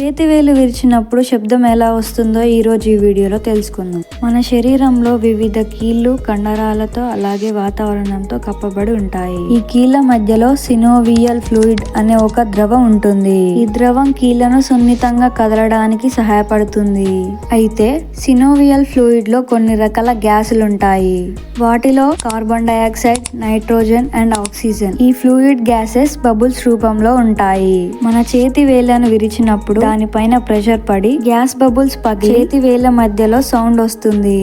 చేతివేలు విరిచినప్పుడు శబ్దం ఎలా వస్తుందో ఈ రోజు ఈ వీడియోలో తెలుసుకుందాం. మన శరీరంలో వివిధ కీళ్లు కండరాలతో అలాగే వాతావరణంతో కప్పబడి ఉంటాయి. ఈ కీళ్ల మధ్యలో సినోవియల్ ఫ్లూయిడ్ అనే ఒక ద్రవం ఉంటుంది. ఈ ద్రవం కీళ్లను సున్నితంగా కదలడానికి సహాయపడుతుంది. అయితే సినోవియల్ ఫ్లూయిడ్ లో కొన్ని రకాల గ్యాసులు ఉంటాయి. వాటిలో carbon dioxide, nitrogen and oxygen. ఈ ఫ్లూయిడ్ గ్యాసెస్ బబుల్స్ రూపంలో ఉంటాయి. మన చేతి వేళ్లను విరిచినప్పుడు దానిపైన ప్రెషర్ పడి గ్యాస్ బబుల్స్ పగిలి చేతి వేళ్ల మధ్యలో సౌండ్ వస్తుంది.